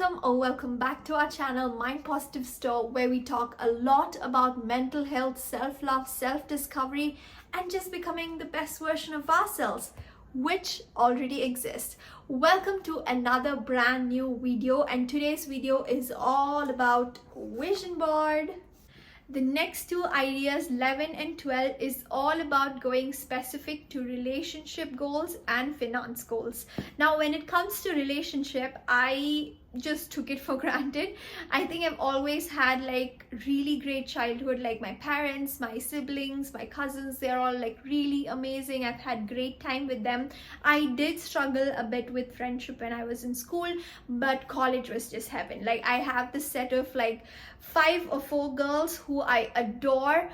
Welcome or welcome back to our channel Mind Positive Store, where we talk a lot about mental health, self-love, self-discovery, and just becoming the best version of ourselves, which already exists. Welcome to another brand new video, and today's video is all about vision board. The next two ideas, 11 and 12, is all about going specific to relationship goals and finance goals. Now, when it comes to relationship, I just took it for granted. I think I've always had like really great childhood. Like my parents, my siblings, my cousins, they're all like really amazing. I've had great time with them. I did struggle a bit with friendship when I was in school, but college was just heaven. Like I have this set of like 5 or 4 girls who I adore.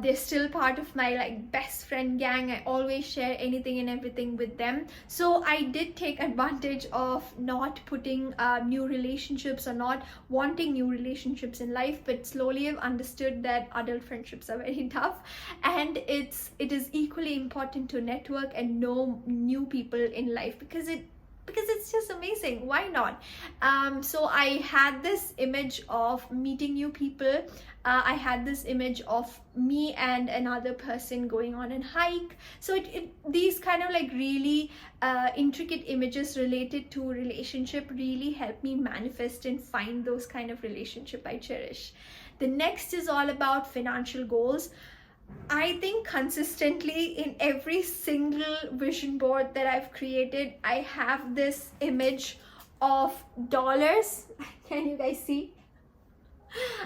They're still part of my like best friend gang. I always share anything and everything with them. So I did take advantage of not putting new relationships or not wanting new relationships in life, but slowly I've understood that adult friendships are very tough, and it is equally important to network and know new people in life because it's just amazing. Why not? So I had this image of meeting new people. I had this image of me and another person going on a hike. So these kind of like really intricate images related to relationship really help me manifest and find those kind of relationship I cherish. The next is all about financial goals. I think consistently in every single vision board that I've created, I have this image of dollars. Can you guys see?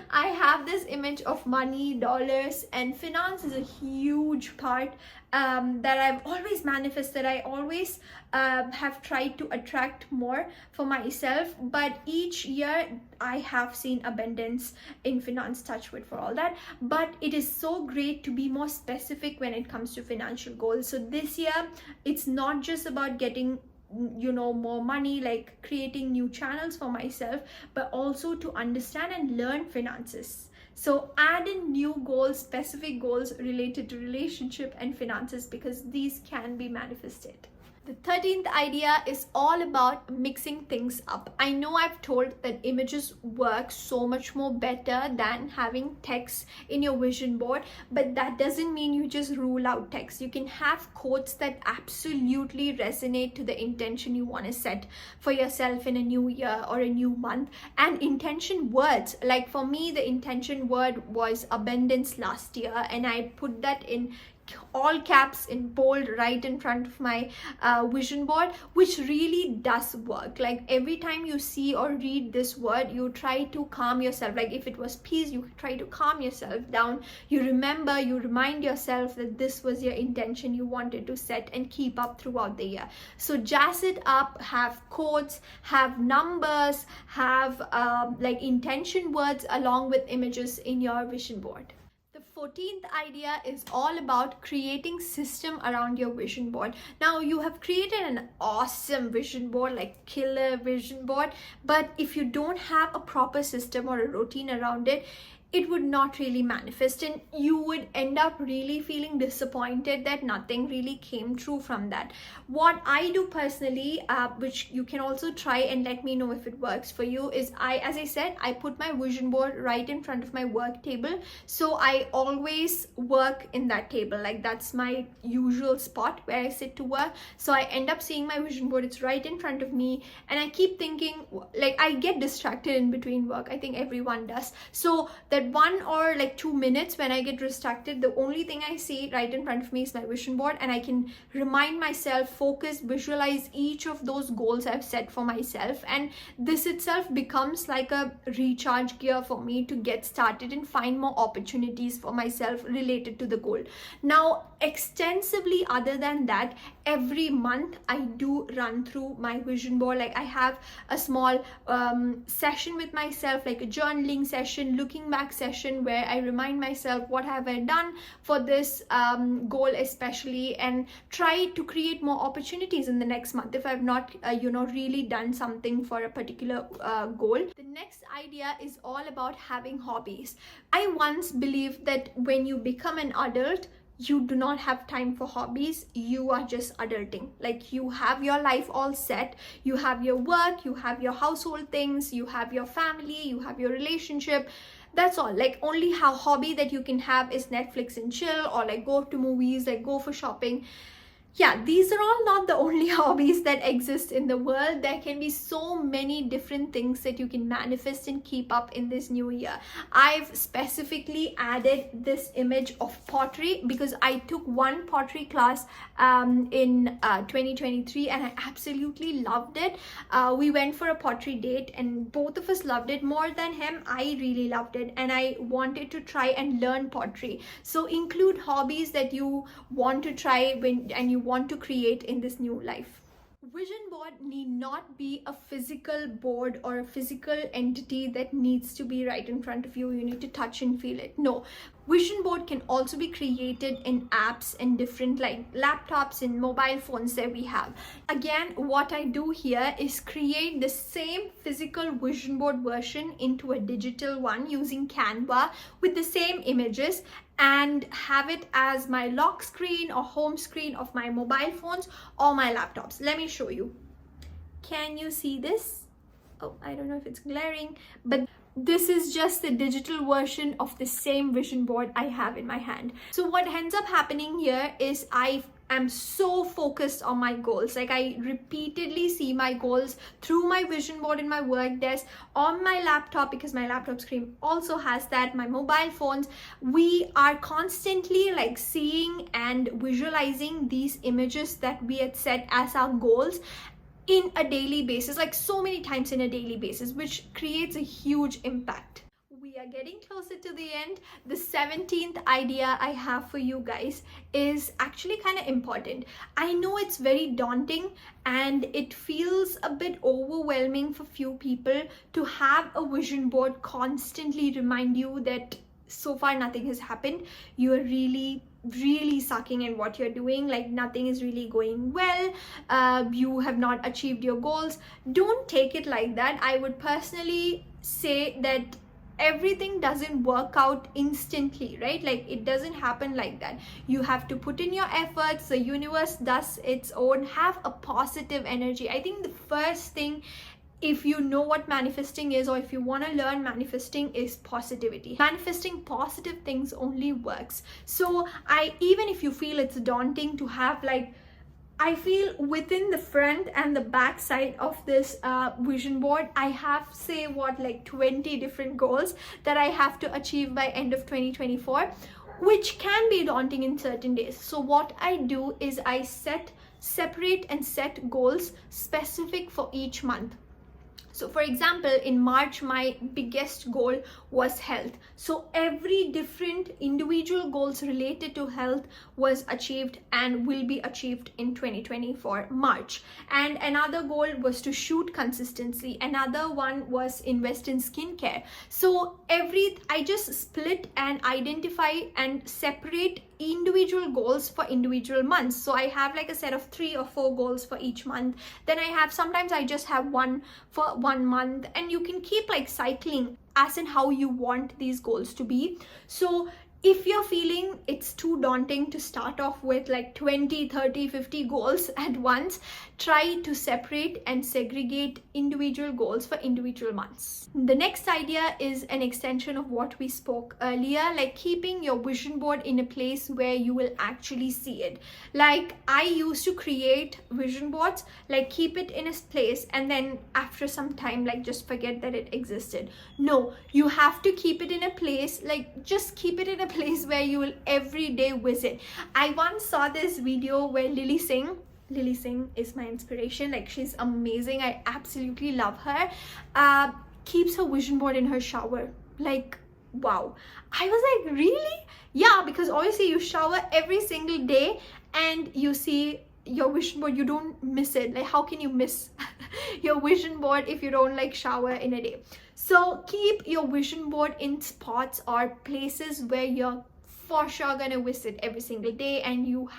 I have this image of money, dollars, and finance is a huge part that I've always manifested. I always have tried to attract more for myself, but each year I have seen abundance in finance, touch wood for all that. But it is so great to be more specific when it comes to financial goals. So this year, it's not just about getting more money, like creating new channels for myself, but also to understand and learn finances. So add in new goals, specific goals related to relationship and finances, because these can be manifested. The 13th idea is all about mixing things up. I know I've told that images work so much more better than having text in your vision board, but that doesn't mean you just rule out text. You can have quotes that absolutely resonate to the intention you want to set for yourself in a new year or a new month. And intention words, like for me, the intention word was abundance last year, and I put that in all caps in bold right in front of my vision board, which really does work. Like every time you see or read this word, you try to calm yourself. Like if it was peace, you try to calm yourself down. You remember, you remind yourself that this was your intention you wanted to set and keep up throughout the year. So jazz it up, have quotes, have numbers, have like intention words along with images in your vision board. The 14th idea is all about creating system around your vision board. Now you have created an awesome vision board, like killer vision board, but if you don't have a proper system or a routine around it, it would not really manifest, and you would end up really feeling disappointed that nothing really came true from that. What I do personally, which you can also try and let me know if it works for you, is as I said, I put my vision board right in front of my work table. So I always work in that table. Like that's my usual spot where I sit to work. So I end up seeing my vision board. It's right in front of me, and I keep thinking, like I get distracted in between work. I think everyone does. So that 1 or like 2 minutes when I get distracted, the only thing I see right in front of me is my vision board, and I can remind myself, focus, visualize each of those goals I've set for myself, and this itself becomes like a recharge gear for me to get started and find more opportunities for myself related to the goal. Now extensively, other than that, every month I do run through my vision board. Like I have a small session with myself, like a journaling session, looking back session, where I remind myself what have I done for this goal especially, and try to create more opportunities in the next month if I've not really done something for a particular goal. The next idea is all about having hobbies. I once believed that when you become an adult, you do not have time for hobbies, you are just adulting. Like, you have your life all set, you have your work, you have your household things, you have your family, you have your relationship. That's all. Like, only how hobby that you can have is Netflix and chill, or like go to movies, like go for shopping. Yeah, these are all not the only hobbies that exist in the world. There can be so many different things that you can manifest and keep up in this new year. I've specifically added this image of pottery because I took one pottery class in 2023 and I absolutely loved it. We went for a pottery date and both of us loved it. More than him, I really loved it and I wanted to try and learn pottery. So include hobbies that you want to try and you want to create in this new life. Vision board need not be a physical board or a physical entity that needs to be right in front of you. You need to touch and feel it. No. Vision board can also be created in apps and different like laptops and mobile phones that we have. Again, what I do here is create the same physical vision board version into a digital one using Canva with the same images and have it as my lock screen or home screen of my mobile phones or my laptops. Let me show you. Can you see this? Oh, I don't know if it's glaring, but this is just the digital version of the same vision board I have in my hand. So what ends up happening here is I am so focused on my goals. Like, I repeatedly see my goals through my vision board in my work desk, on my laptop, because my laptop screen also has that, my mobile phones. We are constantly like seeing and visualizing these images that we had set as our goals in a daily basis, like so many times in a daily basis, which creates a huge impact. We are getting closer to the end. The 17th idea I have for you guys is actually kind of important. I know it's very daunting and it feels a bit overwhelming for few people to have a vision board constantly remind you that so far nothing has happened. You are really sucking in what you're doing, like nothing is really going well, you have not achieved your goals. Don't take it like that. I would personally say that everything doesn't work out instantly, right? Like, it doesn't happen like that. You have to put in your efforts, the universe does its own. Have a positive energy. I think the first thing, if you know what manifesting is, or if you want to learn manifesting, is positivity. Manifesting positive things only works. So even if you feel it's daunting to have, like, I feel within the front and the back side of this vision board, I have like 20 different goals that I have to achieve by end of 2024, which can be daunting in certain days. So what I do is I separate and set goals specific for each month. So for example, in March, my biggest goal was health. So every different individual goals related to health was achieved and will be achieved in 2024 March. And another goal was to shoot consistency. Another one was invest in skincare. So I just split and identify and separate individual goals for individual months. So I have like a set of 3 or 4 goals for each month. Then sometimes I just have one for 1 month, and you can keep like cycling as in how you want these goals to be. So if you're feeling it's too daunting to start off with like 20, 30, 50 goals at once, try to separate and segregate individual goals for individual months. The next idea is an extension of what we spoke earlier, like keeping your vision board in a place where you will actually see it. Like, I used to create vision boards, like keep it in a place and then after some time like just forget that it existed. No, you have to keep it in a place, like just keep it in a place where you will every day visit. I once saw this video where Lilly Singh is my inspiration. Like, she's amazing. I absolutely love her. Keeps her vision board in her shower. Like, wow. I was like, really? Yeah, because obviously you shower every single day and you see your vision board, you don't miss it. Like, how can you miss your vision board if you don't like shower in a day? So keep your vision board in spots or places where you're for sure gonna visit every single day, and you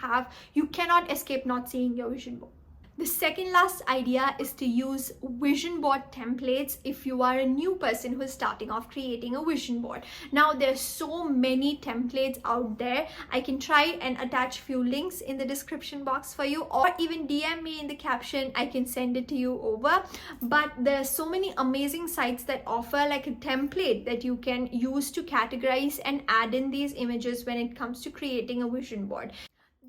cannot escape not seeing your vision board. The second last idea is to use vision board templates if you are a new person who is starting off creating a vision board. Now there's so many templates out there. I can try and attach few links in the description box for you, or even DM me in the caption. I can send it to you over. But there's so many amazing sites that offer like a template that you can use to categorize and add in these images when it comes to creating a vision board.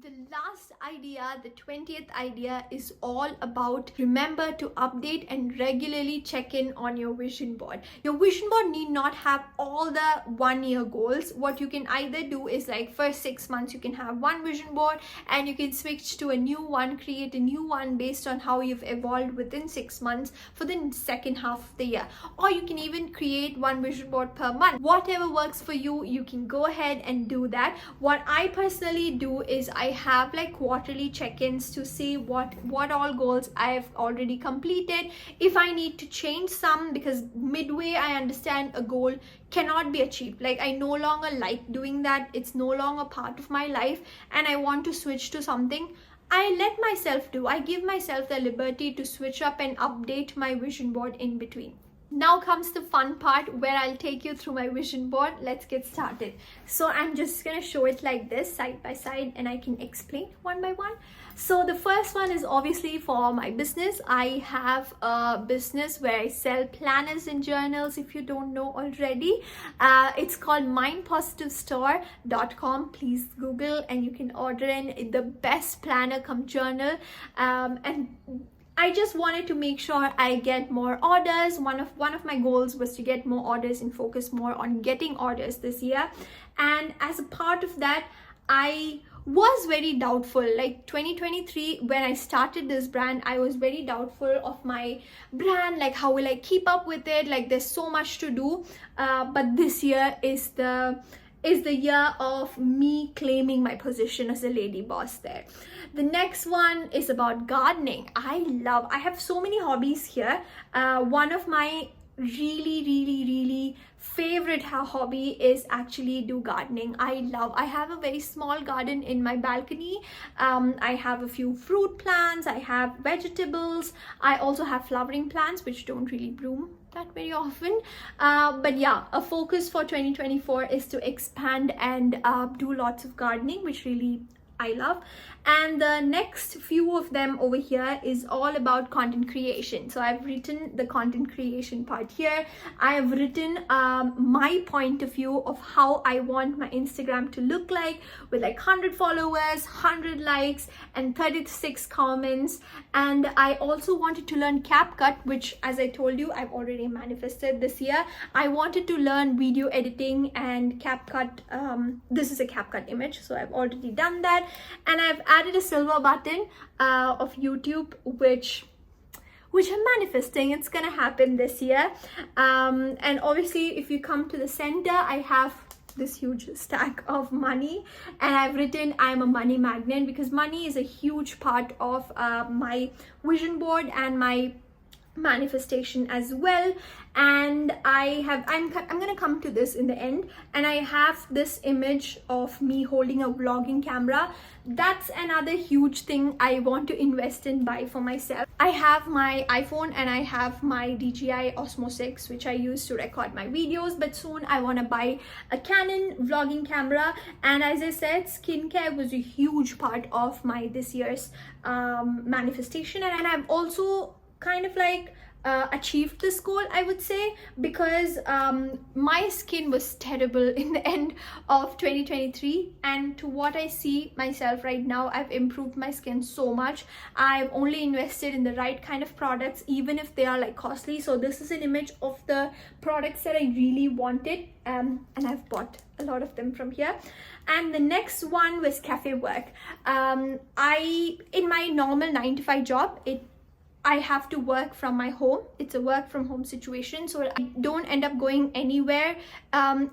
The last idea, the 20th idea, is all about remember to update and regularly check in on your vision board. Your vision board need not have all the 1-year goals. What you can either do is like first 6 months you can have one vision board and you can switch to a new one, create a new one based on how you've evolved within 6 months for the second half of the year. Or you can even create one vision board per month. Whatever works for you, you can go ahead and do that. What I personally do is I have like quarterly check-ins to see what all goals I have already completed. If I need to change some, because midway I understand a goal cannot be achieved, like I no longer like doing that, it's no longer part of my life and I want to switch to something, I let myself do. I give myself the liberty to switch up and update my vision board in between. Now comes the fun part where I'll take you through my vision board. Let's get started. So I'm just gonna show it like this, side by side, and I can explain one by one. So the first one is obviously for my business. I have a business where I sell planners and journals, if you don't know already. It's called mindpositivestore.com. Please Google and you can order in the best planner come journal. And I just wanted to make sure I get more orders. One of my goals was to get more orders and focus more on getting orders this year. And as a part of that, I was very doubtful. Like 2023, when I started this brand, I was very doubtful of my brand. Like, how will I keep up with it? Like, there's so much to do. But this year is the year of me claiming my position as a lady boss there. The next one is about gardening. I have so many hobbies here. One of my really favorite hobby is actually do gardening. I have a very small garden in my balcony. I have a few fruit plants, I have vegetables, I also have flowering plants which don't really bloom that very often, but yeah, a focus for 2024 is to expand and do lots of gardening, which really I love. And the next few of them over here is all about content creation. So I've written the content creation part here. I have written my point of view of how I want my Instagram to look like, with like 100 followers, 100 likes and 36 comments. And I also wanted to learn CapCut, which, as I told you, I've already manifested this year. I wanted to learn video editing and CapCut. This is a CapCut image, so I've already done that. And I've added a silver button of YouTube, which I'm manifesting. It's gonna happen this year. And obviously, if you come to the center, I have this huge stack of money, and I've written I'm a money magnet, because money is a huge part of my vision board and my manifestation as well. And I'm gonna come to this in the end. And I have this image of me holding a vlogging camera. That's another huge thing I want to invest in, buy for myself. I have my iPhone and I have my DJI Osmo 6, which I use to record my videos, but soon I want to buy a Canon vlogging camera. And as I said, skincare was a huge part of my this year's manifestation, and I've also kind of like achieved this goal, I would say, because my skin was terrible in the end of 2023, and to what I see myself right now, I've improved my skin so much. I've only invested in the right kind of products, even if they are like costly. So this is an image of the products that I really wanted, and I've bought a lot of them from here. And the next one was cafe work. In my normal 9-to-5 job, I have to work from my home. It's a work from home situation, so I don't end up going anywhere.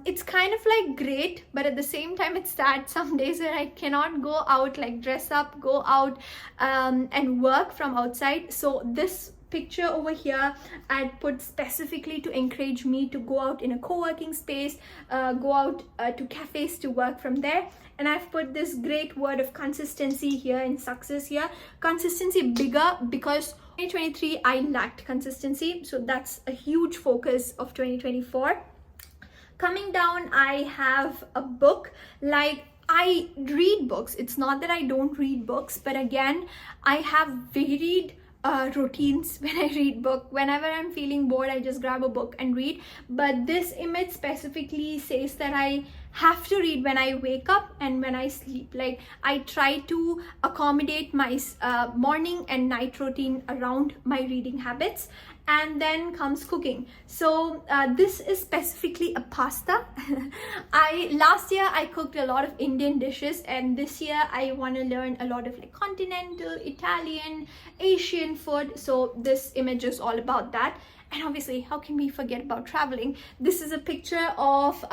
It's kind of like great, but at the same time it's sad some days where I cannot go out, like dress up, go out and work from outside. So this picture over here I put specifically to encourage me to go out in a co-working space, go out to cafes to work from there. And I've put this great word of consistency here in success here. Consistency bigger, because 2023 I lacked consistency, so that's a huge focus of 2024. Coming down, I have a book. Like, I read books. It's not that I don't read books, but again, I have varied routines when I read book. Whenever I'm feeling bored, I just grab a book and read. But this image specifically says that I have to read when I wake up and when I sleep. Like, I try to accommodate my morning and night routine around my reading habits. And then comes cooking. So this is specifically a pasta. Last year I cooked a lot of Indian dishes, and this year I want to learn a lot of like continental, Italian, Asian food. So this image is all about that. And obviously, how can we forget about traveling? This is a picture of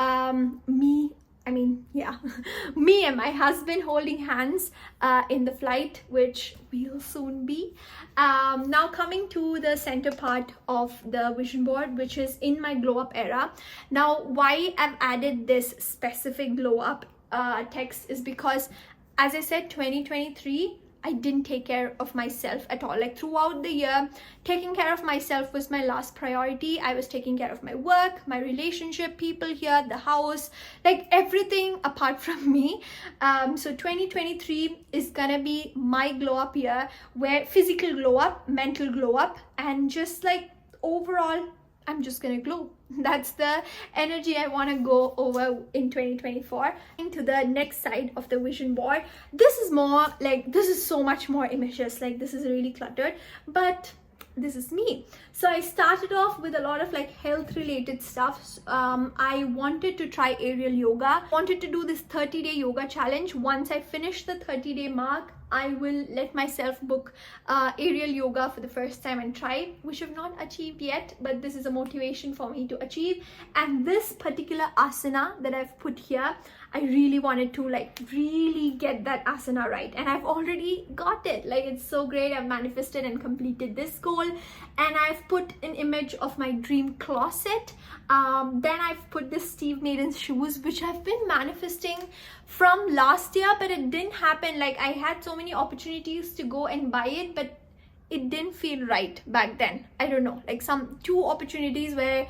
me and my husband holding hands in the flight, which will soon be. Now coming to the center part of the vision board, which is in my glow up era. Now, why I've added this specific glow up text is because, as I said, 2023 I didn't take care of myself at all. Like, throughout the year, taking care of myself was my last priority. I was taking care of my work, my relationship, people here, the house, like everything apart from me. So 2023 is gonna be my glow up year, where physical glow up, mental glow up, and just like overall, I'm just gonna glow. That's the energy I want to go over in 2024. Into the next side of the vision board, this is more like, this is so much more images. Like, this is really cluttered, but this is me. So I started off with a lot of like health related stuff. I wanted to try aerial yoga, wanted to do this 30-day yoga challenge. Once I finish the 30-day mark, I will let myself book aerial yoga for the first time and try, which I've not achieved yet, but this is a motivation for me to achieve. And this particular asana that I've put here, I really wanted to like really get that asana right, and I've already got it. Like, it's so great. I've manifested and completed this goal, and I've put an image of my dream closet. Then I've put this Steve Madden shoes, which I've been manifesting from last year, but it didn't happen. Like, I had so many opportunities to go and buy it, but it didn't feel right back then. I don't know, like some 2 opportunities where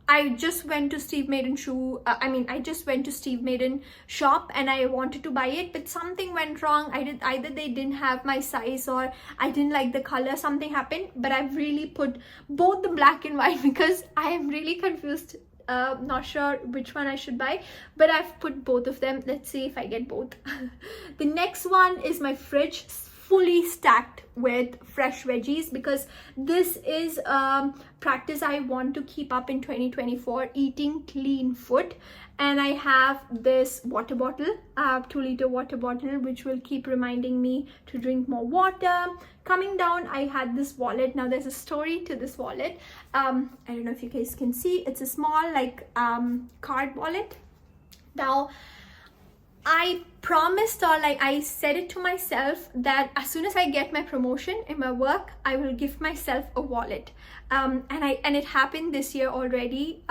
I just went to Steve Madden I just went to Steve Madden shop and I wanted to buy it, but something went wrong. Either they didn't have my size or I didn't like the color, something happened. But I've really put both the black and white because I am really confused. Not sure which one I should buy, but I've put both of them. Let's see if I get both. The next one is my fridge, fully stacked with fresh veggies, because this is practice I want to keep up in 2024, eating clean food. And I have this water bottle, 2-liter water bottle, which will keep reminding me to drink more water. Coming down, I had this wallet. Now there's a story to this wallet. I don't know if you guys can see. It's a small like card wallet. Now, I promised, or like I said it to myself, that as soon as I get my promotion in my work, I will give myself a wallet. And it happened this year already,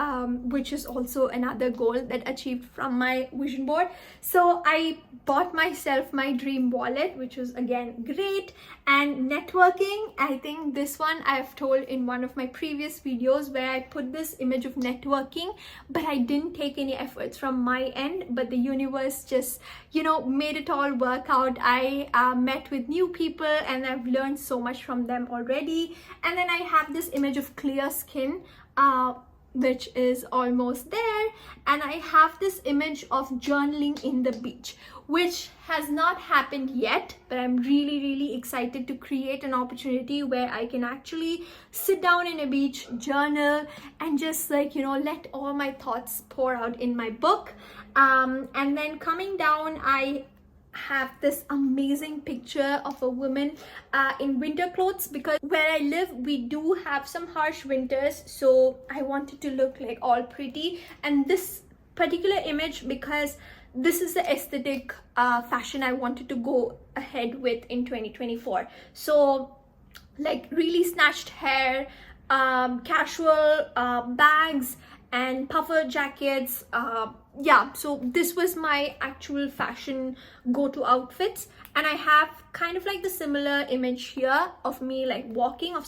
which is also another goal that achieved from my vision board. So I bought myself my dream wallet, which was again great. And networking, I think this one I've told in one of my previous videos, where I put this image of networking, but I didn't take any efforts from my end, but the universe just, you know, made it all work out. I met with new people and I've learned so much from them already. And then I have this image of clear skin, which is almost there. And I have this image of journaling in the beach, which has not happened yet, but I'm really excited to create an opportunity where I can actually sit down in a beach, journal, and just like, you know, let all my thoughts pour out in my book. And then coming down, I have this amazing picture of a woman in winter clothes, because where I live we do have some harsh winters, so I wanted to look like all pretty. And this particular image, because this is the aesthetic fashion I wanted to go ahead with in 2024. So like really snatched hair, casual bags, and puffer jackets. Yeah, so this was my actual fashion go-to outfits, and I have kind of like the similar image here of me like walking, of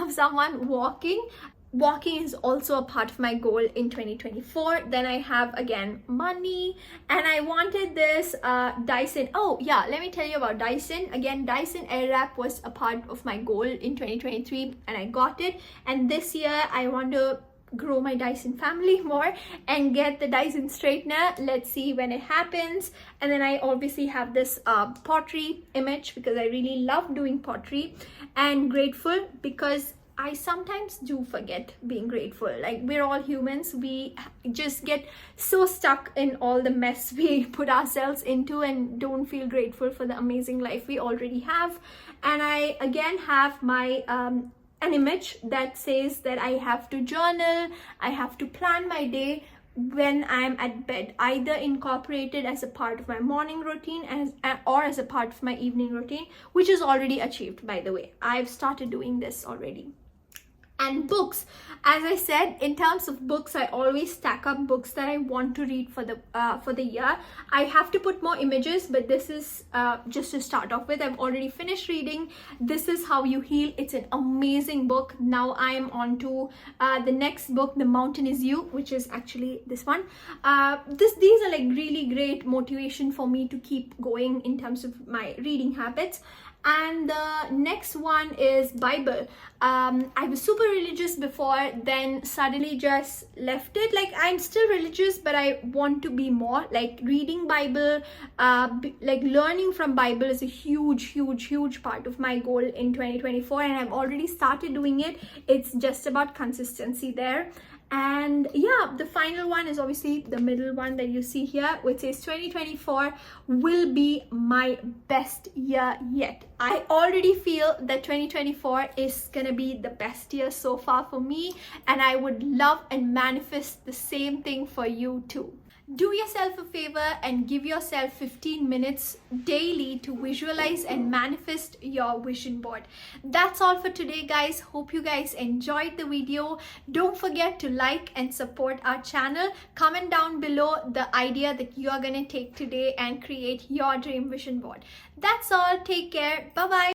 someone walking. Walking is also a part of my goal in 2024. Then I have again money, and I wanted this Dyson. Oh yeah, let me tell you about Dyson. Again, Dyson Airwrap was a part of my goal in 2023, and I got it. And this year I want to grow my Dyson family more and get the Dyson straightener. Let's see when it happens. And then I obviously have this pottery image because I really love doing pottery, and grateful because I sometimes do forget being grateful. Like, we're all humans, we just get so stuck in all the mess we put ourselves into and don't feel grateful for the amazing life we already have. And I again have my an image that says that I have to journal, I have to plan my day when I'm at bed, either incorporated as a part of my morning routine or as a part of my evening routine, which is already achieved, by the way. I've started doing this already. And books, as I said, in terms of books, I always stack up books that I want to read for the year. I have to put more images, but this is just to start off with. I've already finished reading This Is How You Heal. It's an amazing book. Now I am on to the next book, The Mountain Is You, which is actually this one. These are like really great motivation for me to keep going in terms of my reading habits. And the next one is Bible. I was super religious before, then suddenly just left it. Like, I'm still religious, but I want to be more. Like, reading Bible, like learning from Bible is a huge part of my goal in 2024, and I've already started doing it. It's just about consistency there. And yeah, the final one is obviously the middle one that you see here, which says 2024 will be my best year yet. I already feel that 2024 is gonna be the best year so far for me, and I would love and manifest the same thing for you too. Do yourself a favor and give yourself 15 minutes daily to visualize and manifest your vision board. That's all for today, guys. Hope you guys enjoyed the video. Don't forget to like and support our channel. Comment down below the idea that you are going to take today and create your dream vision board. That's all. Take care. Bye-bye.